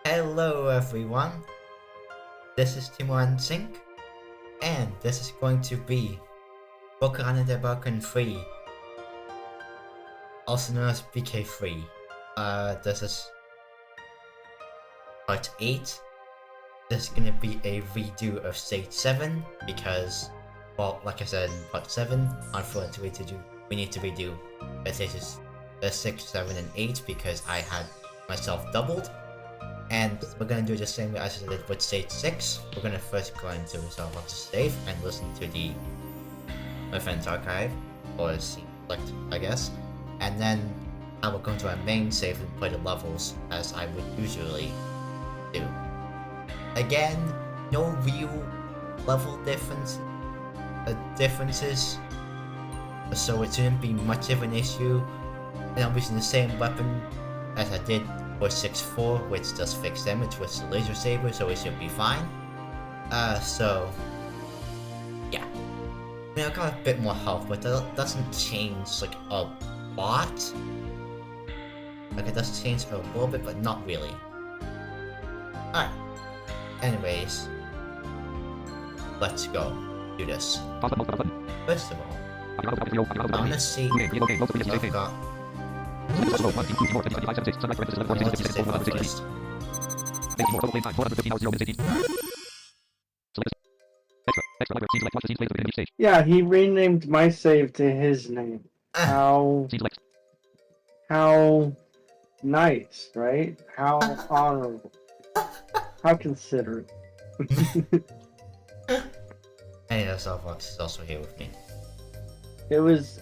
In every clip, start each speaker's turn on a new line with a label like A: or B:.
A: Hello everyone, this is Timor-ensinck, and this is going to be bk3, also known as bk3. This is part 8. This is gonna be a redo of stage 7 because, well, like I said in part 7, unfortunately we need to redo stages 6, 7, and 8 because I had myself doubled. And we're gonna do the same way as I did with stage 6. We're gonna first go into resolve up to save and listen to the event archive, or select, I guess. And then I will go to our main save and play the levels as I would usually do. Again, no real level differences, so it shouldn't be much of an issue. And I'm using the same weapon as I did for 6-4, which does fixed damage with the laser saber, so it should be fine. So yeah. I mean, I got a bit more health, but that doesn't change like a lot. Like it does change a little bit, but not really. Alright. Anyways, let's go do this. First of all, I'm gonna see if I've got
B: Yeah, he renamed my save to his name. How nice, right? How honorable. How considerate.
A: Hey, Starbox is also here with me.
B: It was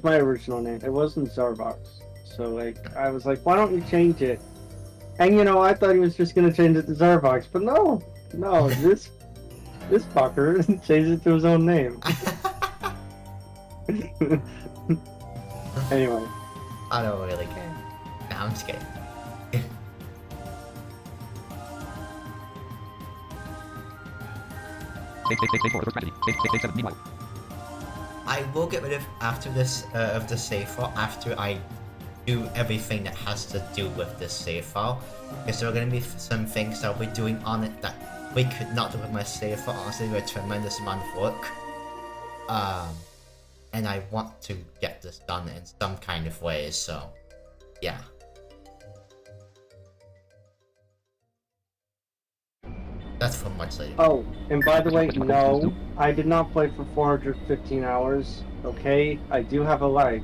B: my original name. It wasn't Zarvox. So like I was like, why don't you change it? And you know, I thought he was just gonna change it to Zarvox, but no, this fucker changed it to his own name. Anyway.
A: I don't really care. Nah, I'm just kidding. I will get rid of after this of the save file after I do everything that has to do with this save file, because there are going to be some things that I'll be doing on it that we could not do with my save file. Honestly, they're a tremendous amount of work. And I want to get this done in some kind of way, so yeah. That's for much later.
B: Oh, and by the way, no, I did not play for 415 hours, okay? I do have a life.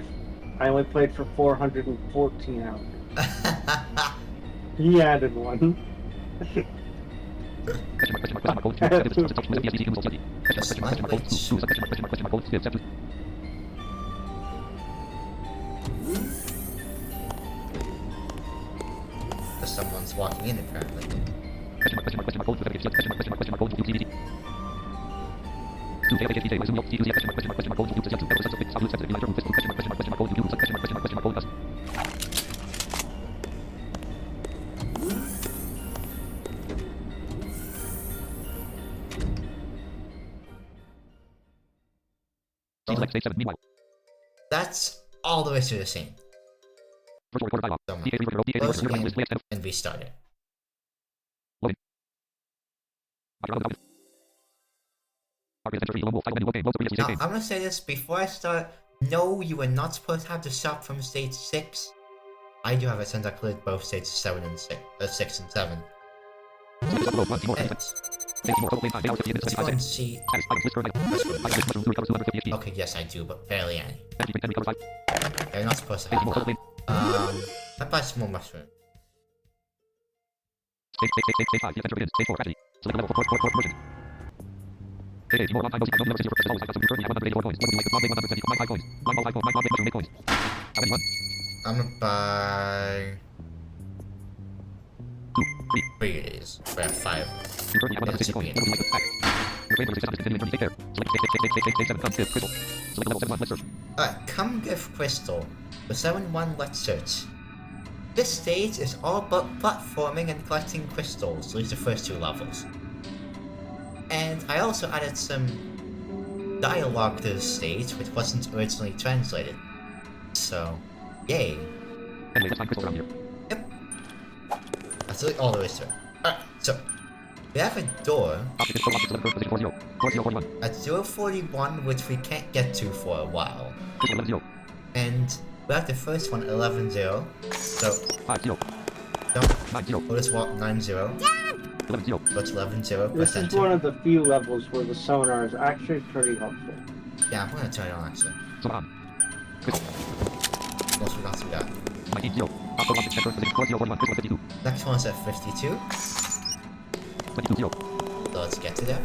B: I only played for 414 hours. He added one.
A: Someone's walking in apparently. That's all the way to the scene. Close the game and restart it. Now, I'm gonna say this before I start. No, you are not supposed to have the shop from stage 6. I do have it since I played both stages 7 and 6 and 7. Let's go and see. Okay, yes I do, but barely any. You're not supposed to have that. I buy some more mushroom. I'm gonna buy 3 of these. We have 5. Alright, come give crystal. The 7-1 let's search. This stage is all about platforming and collecting crystals, at least the first 2 levels. And I also added some dialogue to this stage, which wasn't originally translated. So, yay. Yep. That's really all there is to it. Alright, so we have a door at 041, which we can't get to for a while. And we have the first one, 11-0. So don't put us walk 9-0. Go to 11-0.
B: This is one of the few levels where the sonar is actually pretty helpful.
A: Yeah, I'm gonna turn it on actually. Once we got through that. Next one's at 52. So let's get to that.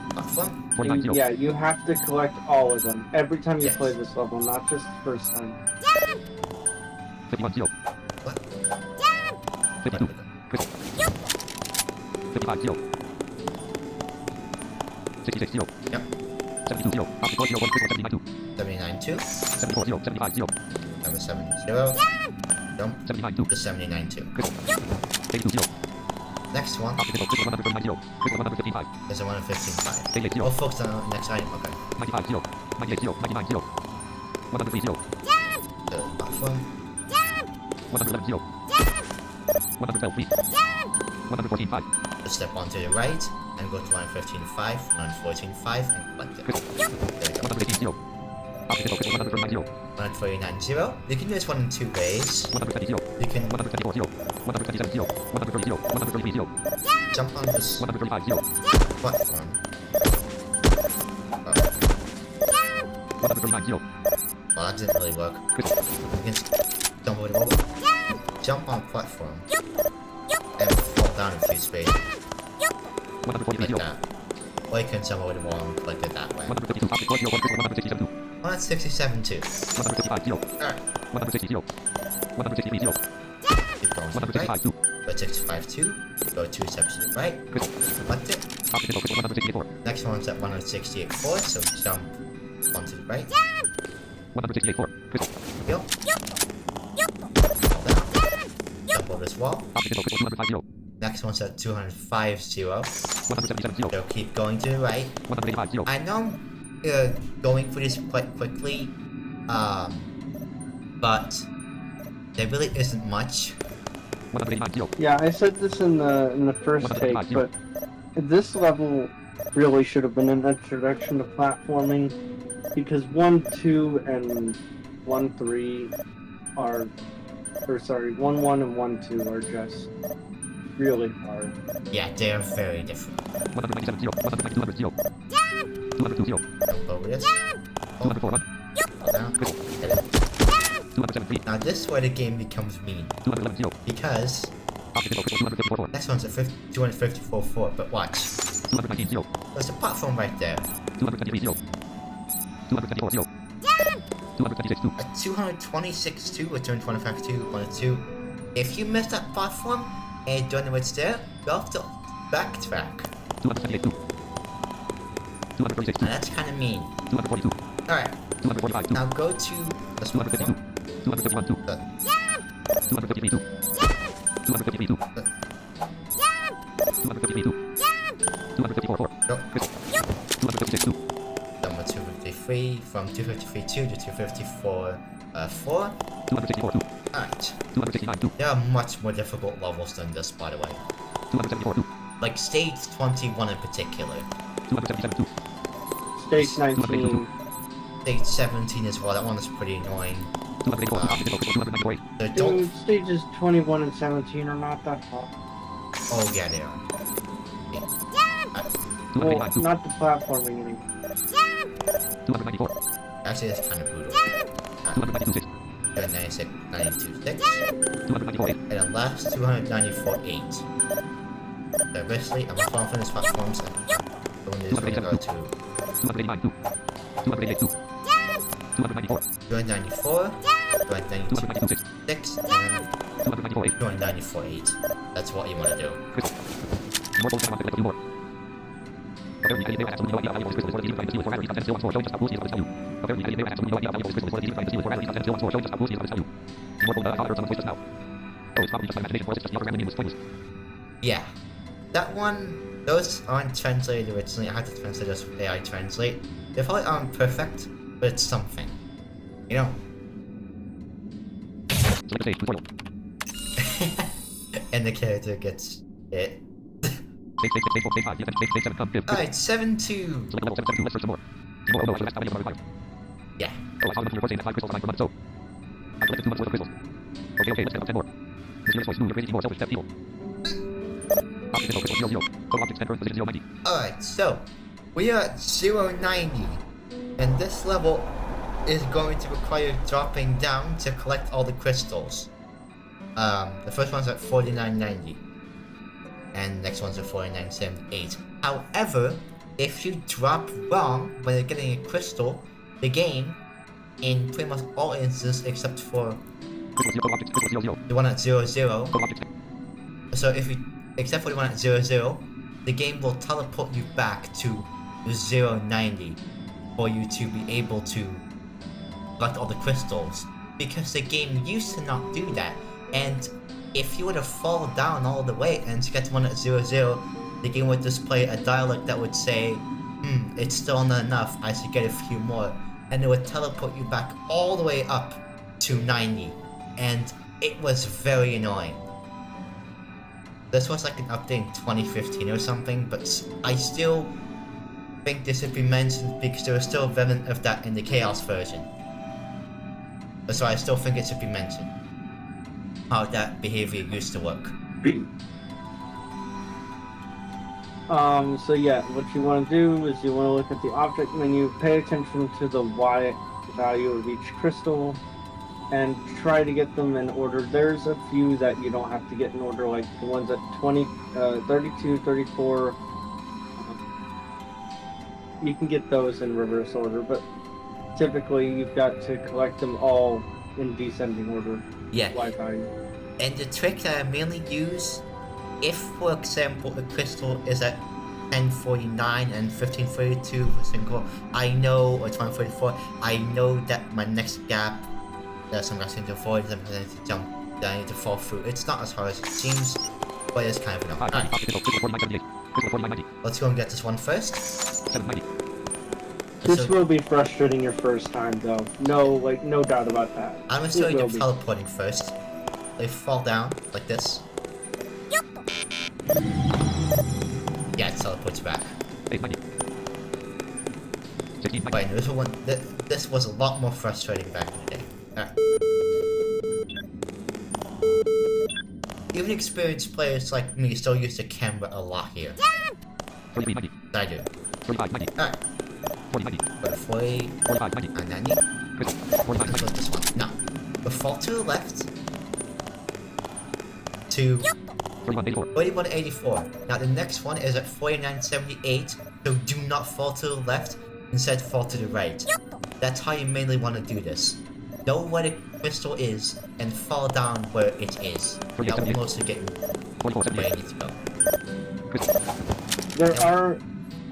A: Platform.
B: Yeah, you have to collect all of them every time you
A: Yes.
B: play this level, not just the first time.
A: What?
C: 66
A: Yep.
C: 72
A: 79-2.
C: 74
A: Number 70. Jump
C: 79
A: to 79-2.
C: 82
A: Next one is a 115-5. We'll focus on the next item. Okay.
C: 95 98 99 103
A: The platform.
C: 111 112 114 5
A: Just step onto the right and go to 115-5, 114-5, and collect it. There we go. 149-0. You can do this one in two ways. You can jump on this platform. Well, that didn't really work. You can jump over the wall. Jump on platform and fall down a few spaces like that. Or you can jump over the wall and collect it that way. Well, that's 67 too. Alright. Keep going to the right. Go 65-2. Go 2 steps to the right. Collect it. Next one's at 168-4, so jump onto the right. Go. Fall down. Jump over this wall. Next one's at 205-0. So keep going to the right. I know I'm going for this quite quickly, but there really isn't much.
B: Yeah, I said this in the first take, but this level really should have been an introduction to platforming, because 1, 2, and 1, 3 are, or sorry, 1, 1 and 1, 2 are just really hard.
A: Yeah, they're very different. Jump over this. Fall down. Hit it. Now this is where the game becomes mean, because next one's at 254-4, but watch. There's a platform right there. At 226-2 or 225-2, if you miss that platform and you don't know what's there, you have to backtrack. And that's kind of mean. Alright, now go to this platform. Number 253, from 253-2 to 254-4. Alright. There are much more difficult levels than this, by the way. Like stage 21 in particular.
B: Stage 19.
A: Stage 17 as well, that one is pretty annoying. So don't...
B: Dude, stages 21 and 17 are not that hard.
A: Oh yeah, they are.
B: Well, not the platforming anymore.
A: Actually, that's kind of brutal. 296, 92.6. And then last, 294.8. So basically, I'm falling from these platforms and the one is going to go to 294, 292.6, and 294.8. That's what you want to do. Yeah. That one, those aren't translated originally. I had to translate those with AI translate. They probably aren't perfect, but it's something. You know.
C: Select stage tutorial.
A: And the character gets it.
C: Stage 5. Stage 7. Come.
A: Alright, 7-2.
C: Select level 7. Let's search some more. Timor, oh no, I should have how many are required.
A: Yeah.
C: Oh, I saw them from your first aid at 5 crystals a night per month, so. I collected 2 months worth of crystals. Okay, let's get up 10 more. Mysterious voice, you're crazy, more selfish, step evil. Object info, crystal 0. Total objects 10, current position 090.
A: Alright, so we are at 090, and this level is going to require dropping down to collect all the crystals. The first one's at 4990, and the next one's at 4978. However, if you drop wrong when you're getting a crystal, the game, in pretty much all instances except for the one at 00, so if you, except for the one at 00, the game will teleport you back to 090 for you to be able to collect all the crystals, because the game used to not do that. And if you were to fall down all the way and to get to one at 00, the game would display a dialog that would say, it's still not enough, I should get a few more, and it would teleport you back all the way up to 90, and it was very annoying. This was like an update in 2015 or something, but I still think this should be mentioned because there was still a remnant of that in the Chaos version. So I still think it should be mentioned, how that behavior used to work.
B: So yeah, what you want to do is you want to look at the object menu, pay attention to the Y value of each crystal, and try to get them in order. There's a few that you don't have to get in order, like the ones at 20, 32, 34. You can get those in reverse order, but typically you've got to collect them all in descending order.
A: Yeah.
B: Y value.
A: And the trick that I mainly use, if for example a crystal is at 1049 and 1532 for single, I know, or 2044, I know that my next gap, there's some going to avoid, I'm going to jump, that I need to fall through. It's not as hard as it seems, but it's kind of enough. Alright, let's go and get this one first.
C: 790.
B: This will be frustrating your first time, though. No doubt about that.
A: I'm gonna show you the teleporting first. They fall down like this. Yeah, it teleports back.
C: 890. 1690.
A: Wait, this was a lot more frustrating back in the day. Alright. Even experienced players like me still use the camera a lot here.
C: 4390.
A: I do.
C: 4590.
A: Alright.
C: 4090.
A: But 40,
C: 4590.
A: and 90.
C: Crystal.
A: Let's
C: 4590.
A: go this one. Now, we'll fall to the left to
C: 4184.
A: 4184. Now the next one is at 4978, so do not fall to the left, instead fall to the right. That's how you mainly want to do this. Know where the crystal is and fall down where it is. That will mostly get you where you need to go.
B: There are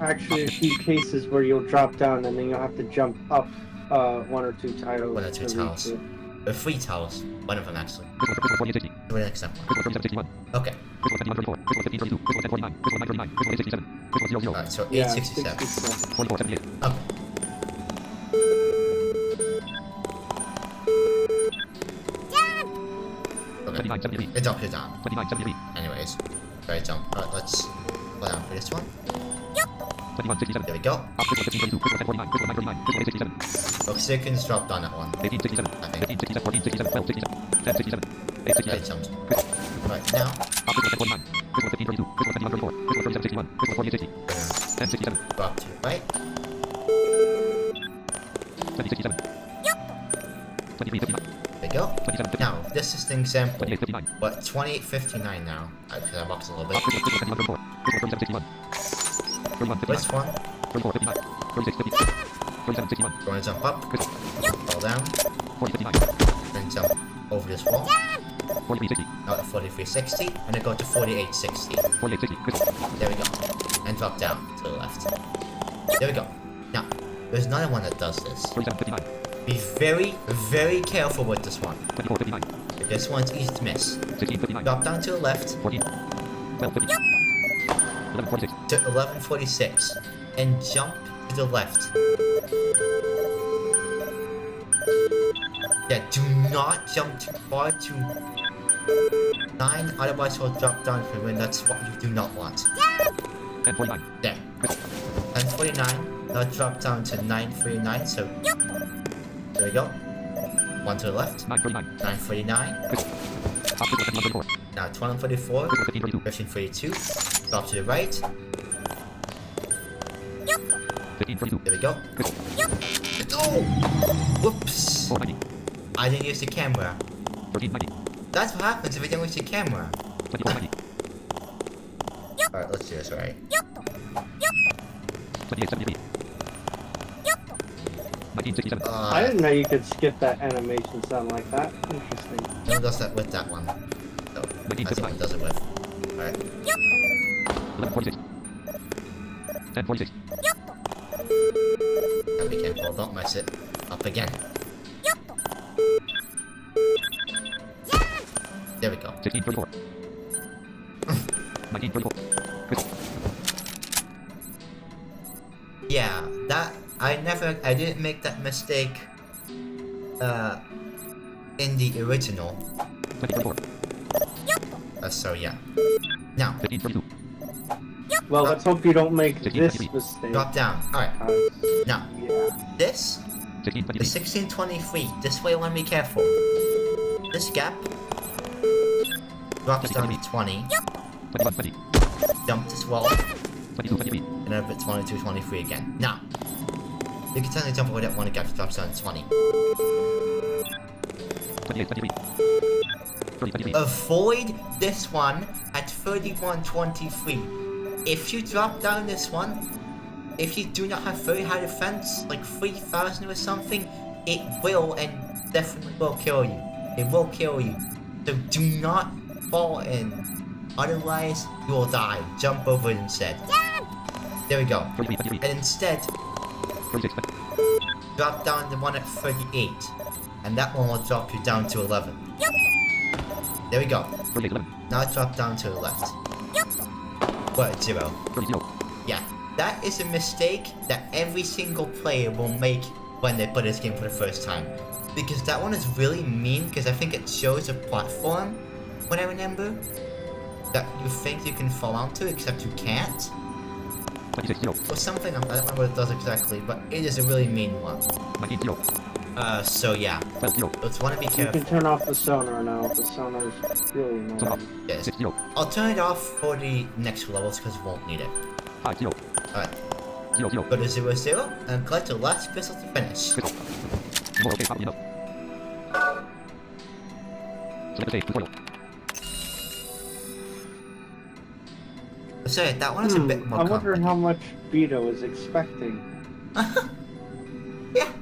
B: actually a few cases where you'll drop down and then you'll have to jump up 1 or 2 tiles.
A: 1 or 2 tiles. Or 3 tiles. One of them actually.
C: Crystal 4860.
A: Do an example.
C: Crystal 3761.
A: Okay.
C: Crystal 2134. Crystal 1532. Crystal 1049. Crystal 939. Crystal 867. Crystal 00.
A: Alright, so
B: Yeah,
A: 867.
C: 4478.
A: Okay. Okay.
C: 7973.
A: It drops you down.
C: 2973.
A: Anyways. Right jump. Alright, let's go down for this one.
C: 2167.
A: There we go.
C: Crystal 1532. Crystal 1049. Crystal 939. Crystal 867.
A: Looks like you can drop down that one.
C: 1867.
A: I think.
C: 1567. 1467. 1267. 1067.
A: It
C: 867.
A: jumps. Right, now.
C: Crystal 1049. Crystal 1532. Crystal 2134. Crystal 3761. Crystal 4860.
A: We're gonna
C: 1067.
A: go up to the right.
C: 2067. 2359.
A: There we go.
C: 2759.
A: Now, this is an example.
C: 2859.
A: But 2859 now. Because I boxed a little bit.
C: Crystal 2134. Crystal 3761. 3159.
A: This one.
C: 3459. 3650. 3761.
A: Going to jump up.
C: Crystal.
A: Fall down.
C: 4059.
A: Then jump over this wall.
C: 4360.
A: Now to 4360. And then go to 4860.
C: 4860. Crystal.
A: There we go. And drop down to the left. There we go. Now, there's another one that does this.
C: 4759.
A: Be very, very careful with this one.
C: 2459.
A: This one's easy to miss.
C: 1659.
A: Drop down to the left
C: 14. 1250. 1146.
A: to 1146 and jump to the left. Yeah, do not jump too far to 9, otherwise you'll drop down for win. That's what you do not want.
C: 1049.
A: There. 1049. Now drop down to 939. So there we go. One to the left.
C: 939.
A: 949.
C: Crystal. Top crystal 1534.
A: Now 1244.
C: Crystal 1532.
A: 1342. Drop to the right.
C: 1532.
A: There we go.
C: Crystal.
A: Oh! Whoops!
C: 490.
A: I didn't use the camera.
C: 1390.
A: That's what happens if you don't use the camera.
C: 2490.
A: Alright, let's do this right.
C: 2873. 1967.
B: I didn't know you could skip that animation sound like that. Interesting.
A: No one does that with that one. So, that's the one it does it with. Alright.
C: 1146. 1046.
A: Now be careful, don't mess it up again. There we go.
C: 1634. 1934. Crystal.
A: Yeah, that I didn't make that mistake in the original.
C: 2044.
A: So yeah. Now
C: 1532.
B: Well, let's hope you don't make
C: 16,
B: this
C: 17.
B: mistake.
A: drop down. Alright. Now
B: Yeah.
A: this
C: 1623.
A: is 1623. This way I wanna be careful. This gap drops down to 20.
C: 2120.
A: Jump as well.
C: 2223.
A: And then put 22, 23 again. Now you can totally jump over that one gap drops down to 20.
C: 2823. 3023.
A: Avoid this one at 3123. If you drop down this one, if you do not have very high defense, like 3000 or something, it will and definitely will kill you. It will kill you. So do not fall in. Otherwise, you will die. Jump over it instead. There we go.
C: 3323.
A: And instead,
C: 36.
A: drop down the one at 38. And that one will drop you down to 11. There we go.
C: 3811.
A: Now drop down to the left. What, 0?
C: 30.
A: Yeah, that is a mistake that every single player will make when they play this game for the first time. Because that one is really mean, because I think it shows a platform, when I remember, that you think you can fall onto, except you can't.
C: 26
A: Or something, I don't remember what it does exactly, but it is a really mean one.
C: 19
A: So yeah,
C: 12
A: let's want to be
B: You
A: careful.
B: can turn off the sonar now. The sonar's really
C: Turn off.
B: annoying.
A: Yes.
C: 60.
A: I'll turn it off for the next levels, because we won't need it.
C: 50.
A: Alright,
C: 00.
A: go to 00, and collect the last crystal to finish.
C: Crystal. More okay, probably enough. Select the stage tutorial.
A: Sorry, that one is a bit more
B: I wonder
A: complicated.
B: how much Vito is expecting.
A: Yeah.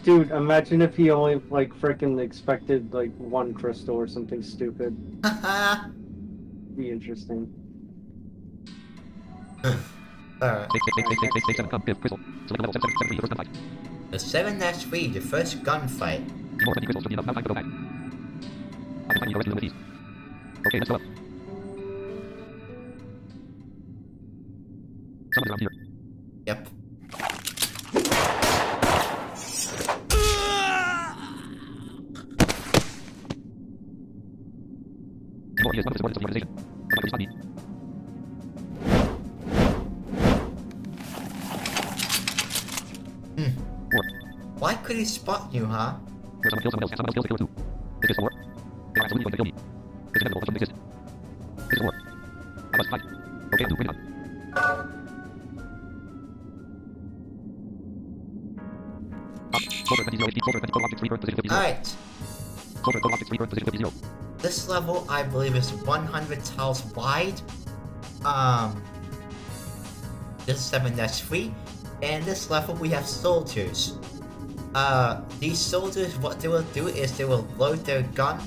B: Dude, imagine if he only like freaking expected like one crystal or something stupid. Be interesting.
A: Alright.
C: Stage 7 come 5th crystal. Select level 773 first gunfight.
A: The 7-3, the first gunfight.
C: More 20 crystals should be enough. Now time to go back. I can find you the rest of the limit. Okay, let's go up. Someone's around here.
A: Yep.
C: Timor is one of the subordinates of the organization. Somebody respond me. War.
A: Why could he spot you, huh?
C: Where someone kills someone else and someone else kills the killer too. Is this a war? They are absolutely going to kill me. It's inevitable, but shouldn't exist. This is a war. I must fight. Okay, I'll do. Bring it on. Soldier 20 HP, soldier 20 total objects, return position 50.
A: Alright.
C: Soldier total objects, return position 50.
A: This level, I believe, is 100 tiles wide. This is 7-3. And this level, we have soldiers. These soldiers, what they will do is they will load their gun,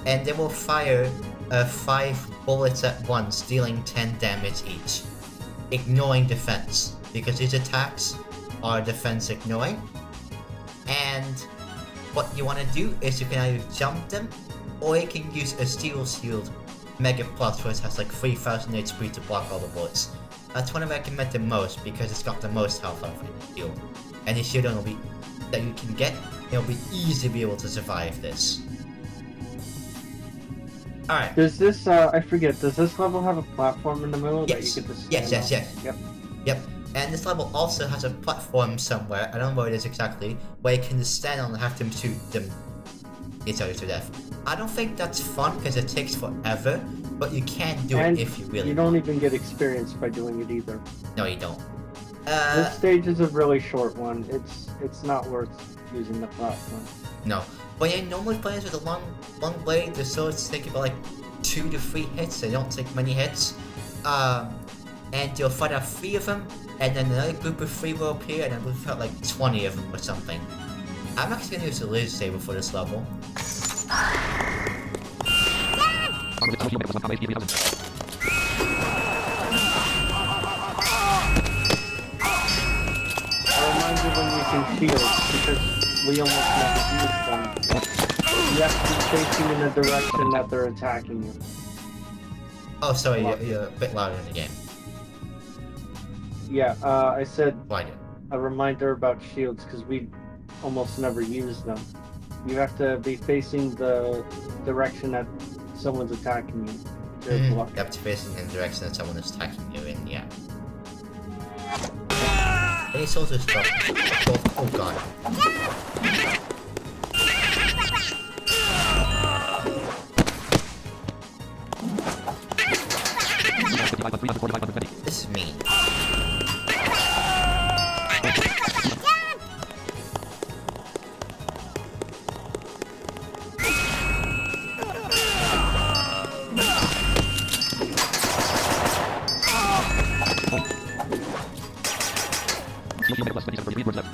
A: and they will fire 5 bullets at once, dealing 10 damage each, ignoring defense, because these attacks are defense ignoring. And what you want to do is you can either jump them, or you can use a steel shield Mega Plus, which has like 3000 HP to block all the bullets. That's one I recommend the most because it's got the most health out of the shield. And the shield will be that you can get You'll be easy to be able to survive this. Alright.
B: Does this, I forget, does this level have a platform in the middle that you
A: Yes.
B: get to stand
A: Yes.
B: on? Yep.
A: Yep. And this level also has a platform somewhere, I don't know where it is exactly, where you can just stand on and have them shoot them each other to death. I don't think that's fun because it takes forever, but you can do it if you really
B: you don't even get experience by doing it either.
A: No, you don't.
B: This stage is a really short one. It's not worth using the platform.
A: No. But yeah, normally players with a long blade, the swords take about like 2 to 3 hits, they don't take many hits. And you'll fight out 3 of them, and then another group of 3 will appear, and then we'll fight like 20 of them or something. I'm actually gonna use the laser saber for this level.
B: When using shields, because we almost never use them. You have to be facing in the direction that they're attacking you.
A: Oh, sorry, you're a bit louder in the game.
B: Yeah, I said
A: Why?
B: a reminder about shields, because we almost never use them. You have to be facing the direction that someone's attacking you.
A: You have to face in the direction that someone is attacking you in, yeah. Any soldiers stop. Oh god. This is mean.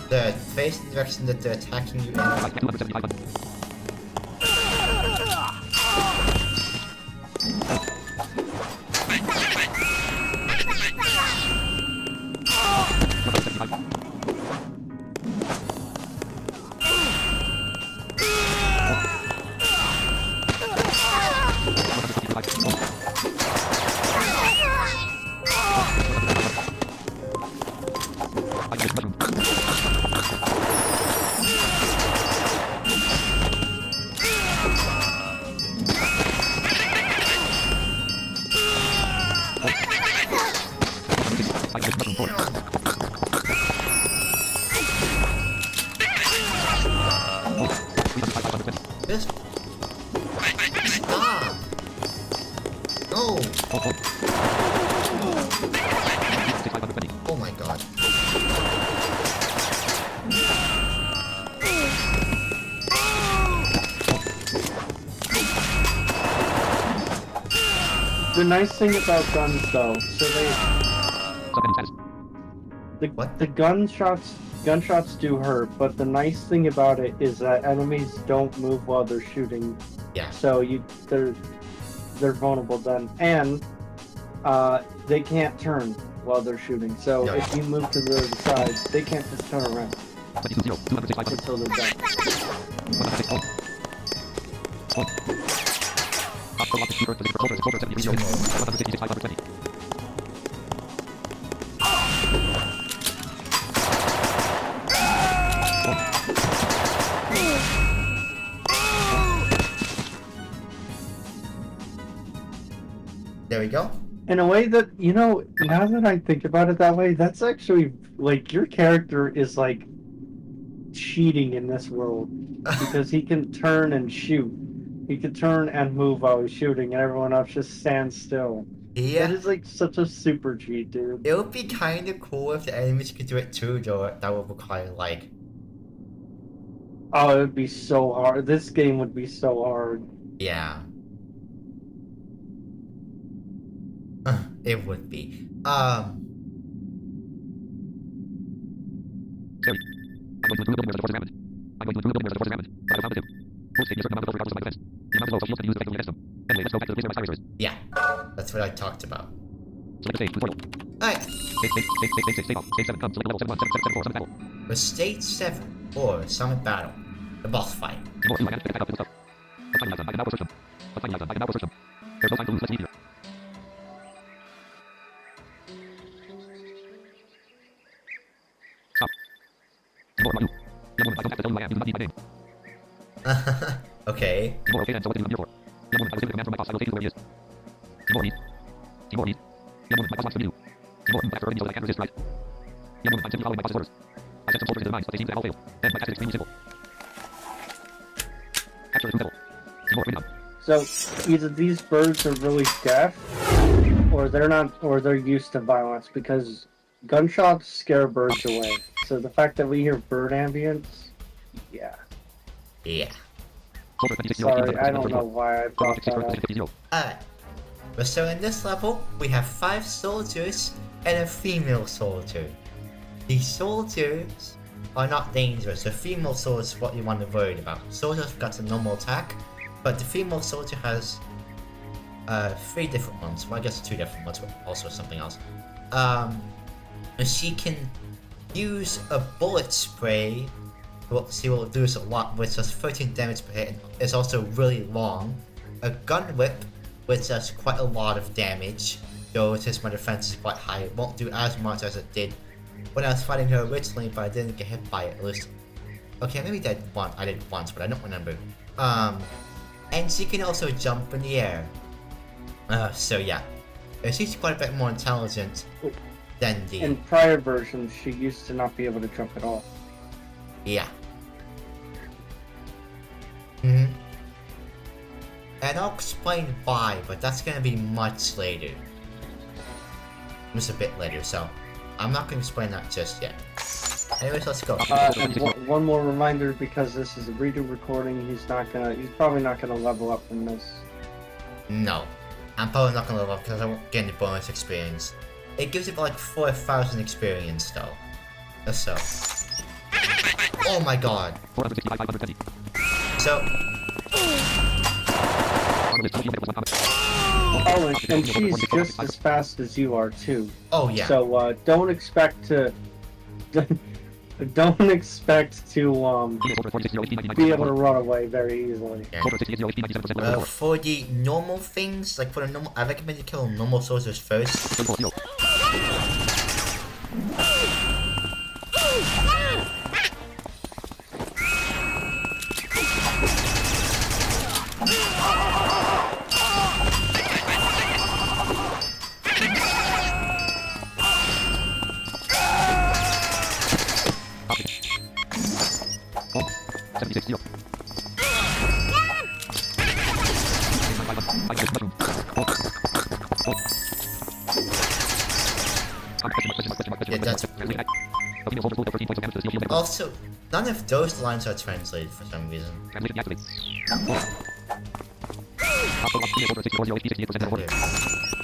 A: The face the direction that they're attacking you in. Just stop! No! Oh my god.
B: The nice thing about guns, though, so the gunshots do hurt, but the nice thing about it is that enemies don't move while they're shooting.
A: Yeah.
B: So they're vulnerable then, and they can't turn while they're shooting. So
A: No.
B: if you move to the other side, they can't just turn around until they're done.
A: There we go.
B: In a way that, you know, now that I think about it that way, that's actually, like, your character is, like, cheating in this world. Because he can turn and shoot. He can turn and move while he's shooting, and everyone else just stands still.
A: Yeah.
B: That is, like, such a super cheat, dude.
A: It would be kind of cool if the enemies could do it too, though. That would require, like...
B: Oh, it would be so hard. This game would be so hard.
A: Yeah. It would be. Yeah, that's what I talked about. Alright. For stage 7, or summit battle, the boss fight.
C: I don't have to tell you I am. You do not need my name.
A: Okay.
C: Timor, okay then, so what do you come here for? Young woman, I was given a command from my boss. I will take you to where he is. Timor, need. Timor, need. Young woman, my boss wants to meet you. Timor, after hurting me so that I can't resist, right? Young woman, I'm simply following my boss's orders. I sent some soldiers into the mines, but they seem to have all failed. And my task is extremely simple. Capture the temple. Timor, bring it on.
B: So either these birds are really deaf, or they're not, or they're used to violence because gunshots scare birds away. So the fact that we hear bird ambience, yeah.
A: Yeah.
C: Soldier 26
B: Sorry, I don't know why I brought that up.
A: Alright. But so in this level, we have 5 soldiers and a female soldier. These soldiers are not dangerous. The female soldier is what you want to worry about. Soldiers got a normal attack, but the female soldier has 3 different ones. Well, I guess 2 different ones, but also something else. And she can use a bullet spray. She will do this a lot, which does 13 damage per hit, and is also really long. A gun whip, which does quite a lot of damage, though since my defense is quite high, it won't do as much as it did when I was fighting her originally, but I didn't get hit by it at least. Okay, maybe I did once, but I don't remember. And she can also jump in the air. So yeah. She's quite a bit more intelligent than the...
B: In prior versions, she used to not be able to jump at all.
A: Yeah. And I'll explain why, but that's gonna be much later. Just a bit later, so I'm not gonna explain that just yet. Anyways, let's go.
B: And one more reminder, because this is a redo recording, he's probably not gonna level up in this.
A: No. I'm probably not gonna level up because I won't get any bonus experience. It gives it like 4,000 experience though. So. Oh my god. So.
B: Oh, and she's just as fast as you are too.
A: Oh yeah.
B: So don't expect to be able to run away very easily.
A: Yeah. For the normal things, like for the normal, I recommend you kill normal soldiers first. Yeah, that's also, none of those lines are translated for some reason.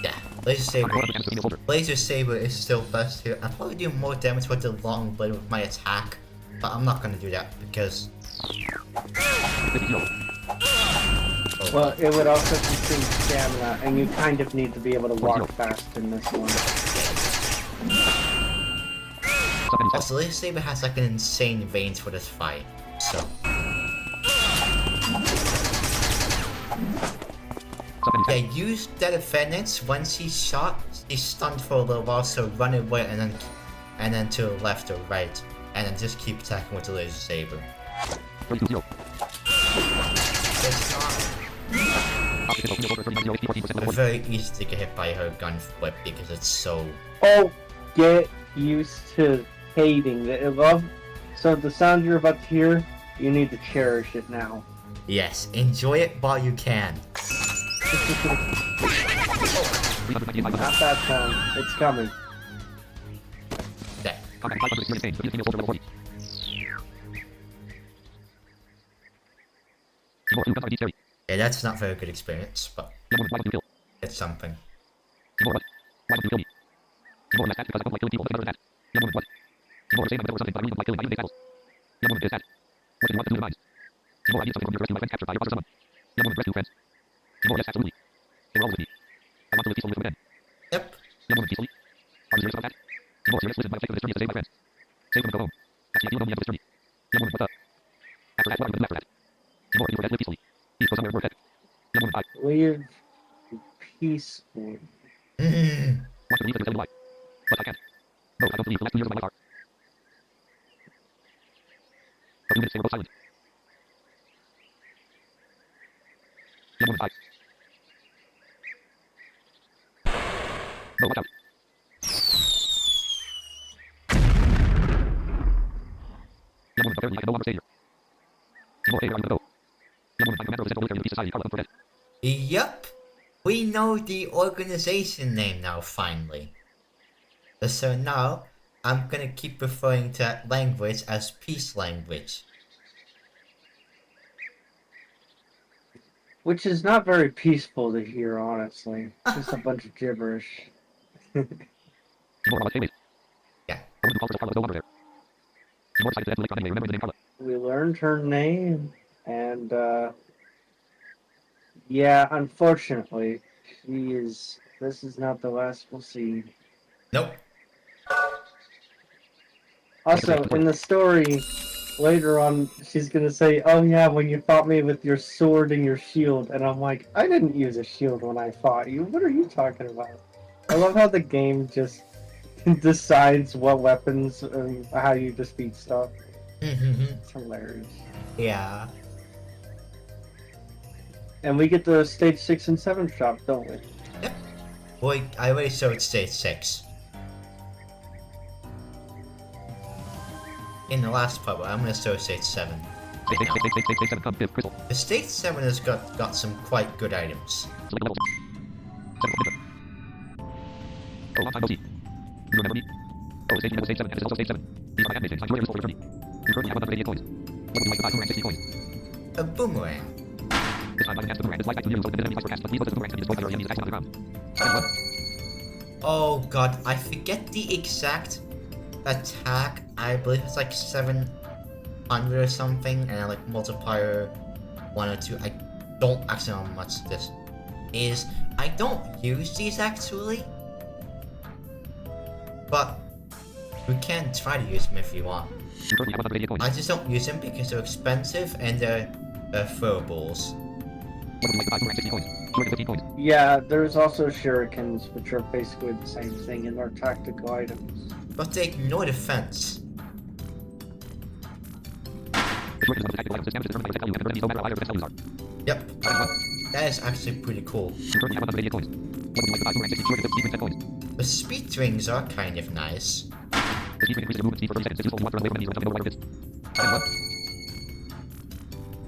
A: Yeah, Laser Saber is still best here. I'll probably do more damage with the long blade with my attack, but I'm not gonna do that because...
B: Well, it would also consume stamina, and you kind of need to be able to walk fast in this one.
A: Also, Laser Saber has like an insane range for this fight, so... Yeah, use that advantage. When she's shot, she's stunned for a little while, so run away and then to the left or right, and then just keep attacking with the Laser Saber. It's not very easy to get hit by her gun whip because it's so...
B: Oh, get used to hating it. So the sound you're about to hear, you need to cherish it now.
A: Yes, enjoy it while you can.
B: Not that sound. It's coming.
A: Okay. Yeah, that's not very good experience, but it's something. Yep.
B: Live peacefully.
C: For 2 minutes, they were both silent. Young woman 5. No, watch out. Young woman, apparently I can no longer stay here. Timor, hey, where are you gonna go? Young woman, I'm a member of the Central Military and the Peace Society. Carla, don't forget.
A: Yup! We know the organization name now, finally. So now, I'm gonna keep referring to that language as peace language.
B: Which is not very peaceful to hear, honestly. Just a bunch of gibberish.
C: Timor, Carla, stay, wait.
A: Yeah.
C: The woman who calls herself Carla is no longer there. Timor decided to add to the name. Remember the name Carla.
B: We learned her name, and yeah, unfortunately, this is not the last we'll see.
A: Nope.
B: Also, in the story, later on, she's gonna say, "Oh yeah, when you fought me with your sword and your shield," and I'm like, "I didn't use a shield when I fought you. What are you talking about?" I love how the game just decides what weapons and how you defeat stuff. It's hilarious.
A: Yeah.
B: And we get the stage 6 and 7 shop, don't we?
A: Yep. Boy, I already showed stage 6. In the last part, but I'm gonna show stage 7.
C: Stage 7, come, Biv, Crystal.
A: The stage 7 has got some quite good items.
C: Select levels. 7 ninja. Oh, long time no see. You remember me? Oh, stage 7, and this is also stage 7. These are my animations. I'm useful for your journey. You currently have 188 coins. What would you like to buy? 260 coins.
A: A boomerang.
C: This time, I'm gonna ask the boomerang. This life to you, so the enemy fights for cast, but please let the boomerang can be destroyed by your enemies attacking on the ground. And what?
A: Oh god, I forget the exact attack. I believe it's like 700 or something, and like multiplier 1 or 2. I don't actually know how much this is. I don't use these actually, but we can try to use them if you want.
C: You currently have 188 coins.
A: I just don't use them because they're expensive and they're throwables.
C: What would you like to buy? 260 coins. 215 coins.
B: Yeah, there's also shurikens, which are basically the same thing, and they're tactical items.
A: But they ignore defense.
C: The shurikens are the tactical items. This damage is determined by the defense value, and enemies no matter how high their defense values are.
A: Yep,
C: And what?
A: that is actually pretty cool.
C: You currently have 188 coins. What would you like to buy? 260 shurikens, 10 coins.
A: The speed rings are kind of nice.
C: The speed ring increases your movement speed for 30 seconds. It's useful when you want to run away from enemies or jump into wider pits. And what?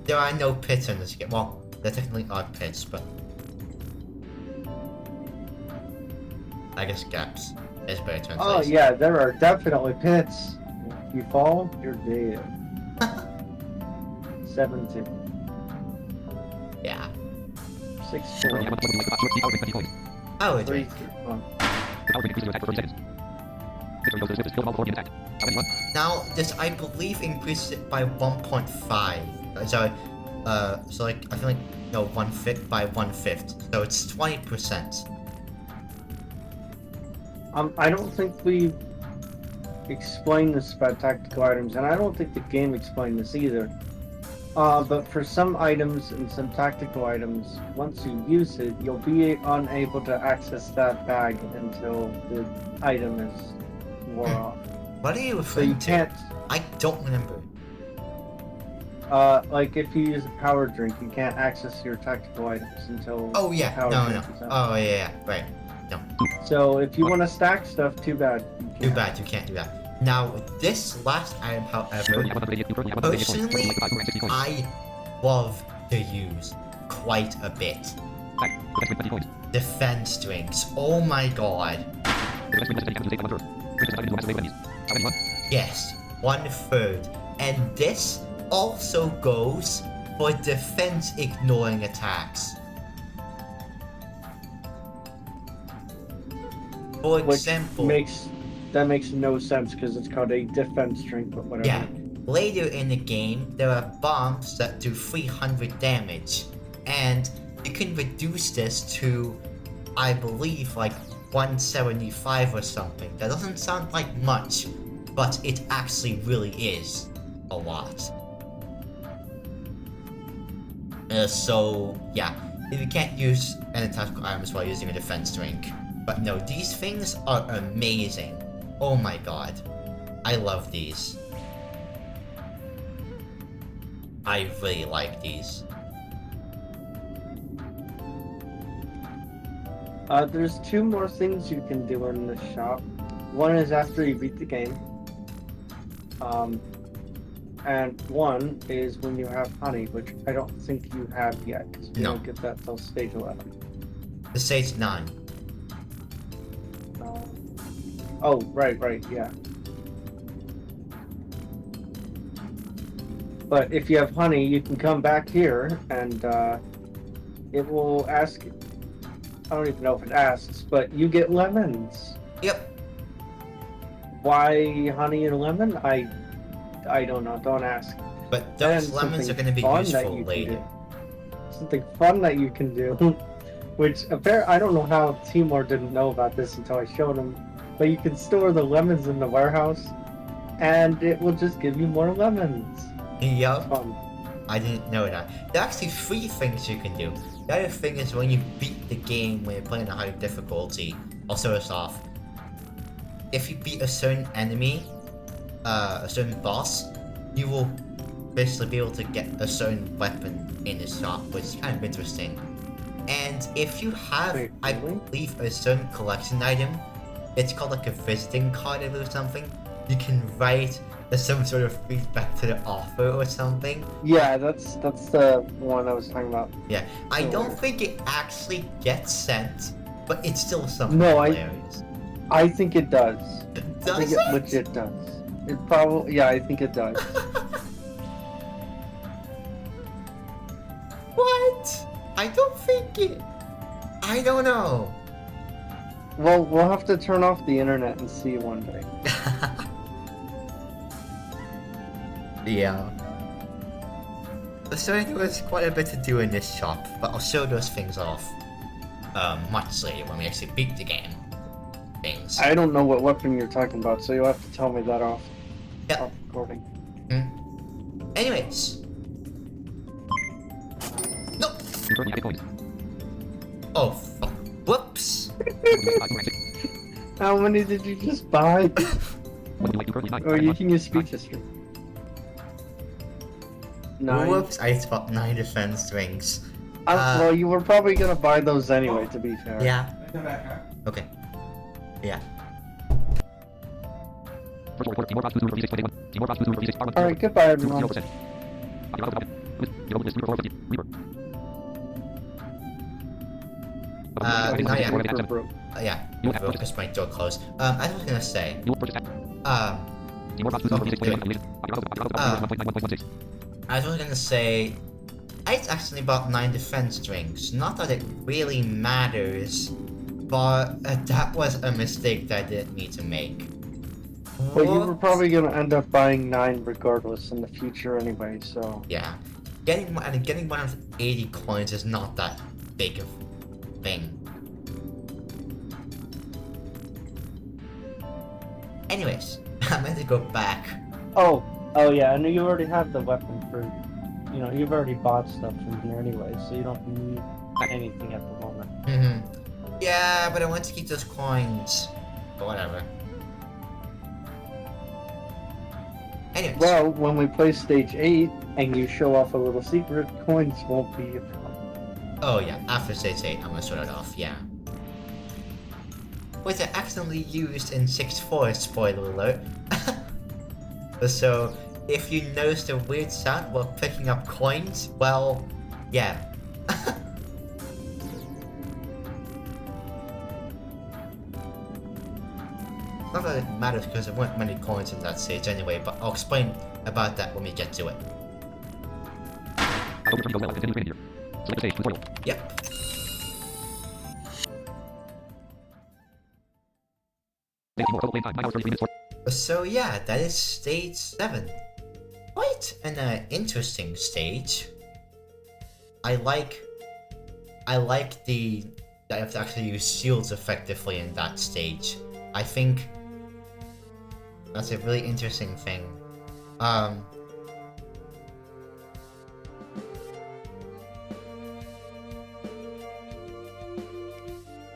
A: There are no pits in this game. Well, there technically are pits, but I guess gaps is better translation.
B: Oh yeah, there are definitely pits. If you fall, you're dead. 17.
A: Yeah.
B: 6
C: You currently have 1. What would you like to buy? Your power ring, 20 coins.
A: I would
B: 3
A: do.
B: 1.
C: The power ring increases your attack for 30 seconds. Victory goes to the swiftest, kill them all before being attacked. And what?
A: Now, this I believe increases it by 1.5. So like I feel like no 1/5 by 1/5. So it's 20%.
B: I don't think we explained this about tactical items, and I don't think the game explained this either. But for some items and some tactical items, once you use it, you'll be unable to access that bag until the item is wore off.
A: What are you
B: So
A: referring
B: you
A: to?
B: can't,
A: I don't remember.
B: like if you use a power drink, you can't access your tactical items until
A: Oh
B: the
A: yeah,
B: power
A: no.
B: drink is out.
A: Oh yeah, right.
B: So if you want to stack stuff, too bad. You
A: Too
B: can't.
A: bad you can't do that. Now, this last item,
C: You
A: however,
C: currently have 188 coins. What would you
A: personally,
C: like to buy? 260 coins.
A: I love to use quite a bit.
C: Back. Defense ring, 20 coins.
A: Defense drinks. Oh my god.
C: The defense ring lets you take down 1/3. Increases the damage to massive enemies. And what?
A: Yes, 1/3. And this also goes for defense ignoring attacks. For
B: Which
A: example,
B: that makes no sense because it's called a defense drink, but whatever.
A: yeah, later in the game, there are bombs that do 300 damage, and you can reduce this to, I believe, like 175 or something. That doesn't sound like much, but it actually really is a lot. So, yeah, you can't use any tactical items while using a defense drink. But no, these things are amazing. Oh my god. I love these. I really like these.
B: There's two more things you can do in this shop. One is after you beat the game. And one is when you have honey, which I don't think you have yet, because you
A: No.
B: don't get that till stage 11.
A: The stage 9.
B: Oh, right, yeah. But if you have honey, you can come back here, and it will ask... I don't even know if it asks, but you get lemons.
A: Yep.
B: Why honey and lemon? I don't know. Don't ask.
A: But those
B: And
A: lemons are
B: something
A: going to be
B: fun that
A: useful
B: you can
A: later.
B: do. Something fun that you can do, which I don't know how Timor didn't know about this until I showed him. But you can store the lemons in the warehouse, and it will just give you more lemons.
A: Yup.
B: Fun.
A: I didn't know that. There are actually 3 things you can do. The other thing is when you beat the game when you're playing a high difficulty. I'll show us off. If you beat a certain enemy, a certain boss, you will basically be able to get a certain weapon in the shop, which is kind of interesting. And if you have,
B: Wait,
A: I
B: really?
A: believe, a certain collection item, it's called like a visiting card or something, you can write some sort of feedback to the author or something.
B: Yeah, that's the one I was talking about.
A: Yeah, I
B: Oh.
A: don't think it actually gets sent, but it's still something
B: No,
A: hilarious.
B: I think it does.
A: Does
B: I think
A: it?
B: it legit does. It probably, yeah, I think it does.
A: What? I don't think it... I don't know.
B: Well, we'll have to turn off the internet and see one day.
A: Yeah. So there's quite a bit to do in this shop, but I'll show those things off much later when we actually beat the game. Things.
B: I don't know what weapon you're talking about, so you'll have to tell me that off recording.
A: Anyways. No!
C: You currently have 8 coins.
A: Oh, fuck. Whoops!
B: How many did you just buy?
C: What would you like to currently 9?
B: Or you can use speech history. 9.
A: Whoops, I spot 9 defense rings.
B: Well, you were probably gonna buy those anyway, to be fair.
A: Yeah. Okay. Yeah.
C: First order, Timor-ensinck number 36.81. Timor-ensinck number 36.
B: Alright, goodbye everyone.
C: 0%. Reaper.
A: Not yet.
B: Super broke.
A: Yeah, I will just my door closed. I was gonna say,
C: You will purchase that. Timor-ensinck number 36.81.
A: I was gonna say, I actually bought 9 defense drinks. Not that it really matters, but that was a mistake that I didn't need to make.
B: But you were probably gonna end up buying 9 regardless in the future anyway, so...
A: Yeah. Getting one of 80 coins is not that big of a thing. Anyways, I'm going to go back.
B: Oh yeah, I know you already have the weapon for... You know, you've already bought stuff from here anyway, so you don't need anything at the moment.
A: Yeah, but I want to keep those coins. But whatever. Anyways.
B: Well, when we play stage 8 and you show off a little secret, coins won't be a problem.
A: Oh yeah, after stage 8, I'm gonna sort it off, yeah. Which I accidentally used in 6.4, spoiler alert. So, if you notice the weird sound while picking up coins, well, yeah. Not that it matters because there weren't many coins in that stage anyway, but I'll explain about that when we get to it.
C: I hope your journey goes well. Continue training here. Select the stage, tutorial.
A: Yep.
C: Stage Timor, total playing time, 9 hours 33 minutes.
A: So yeah, that is stage 7. Quite an interesting stage. I like the that I have to actually use shields effectively in that stage. I think that's a really interesting thing.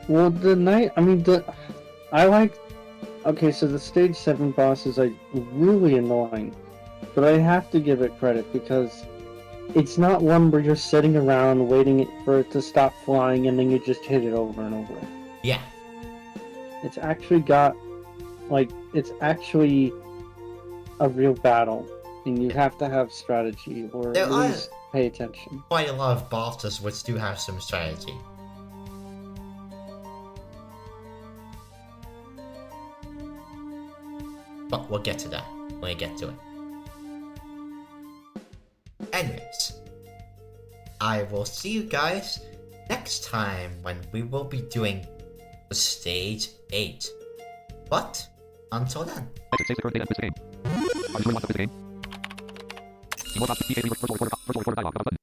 B: Well, okay, so the stage 7 boss is like really annoying, but I have to give it credit because it's not one where you're sitting around waiting for it to stop flying and then you just hit it over and over.
A: Yeah.
B: It's actually got, like, it's actually a real battle, and you have to have strategy, or
A: There
B: at
A: are-
B: least pay attention.
A: Quite a lot of bosses which do have some strategy. But we'll get to that when we get to it. Anyways, I will see you guys next time when we will be doing the stage 8. But until then.
C: Save the current data and quit the game. Are you sure you want to quit the game? Keyboard option bk3 virtual recorder dialog. Button.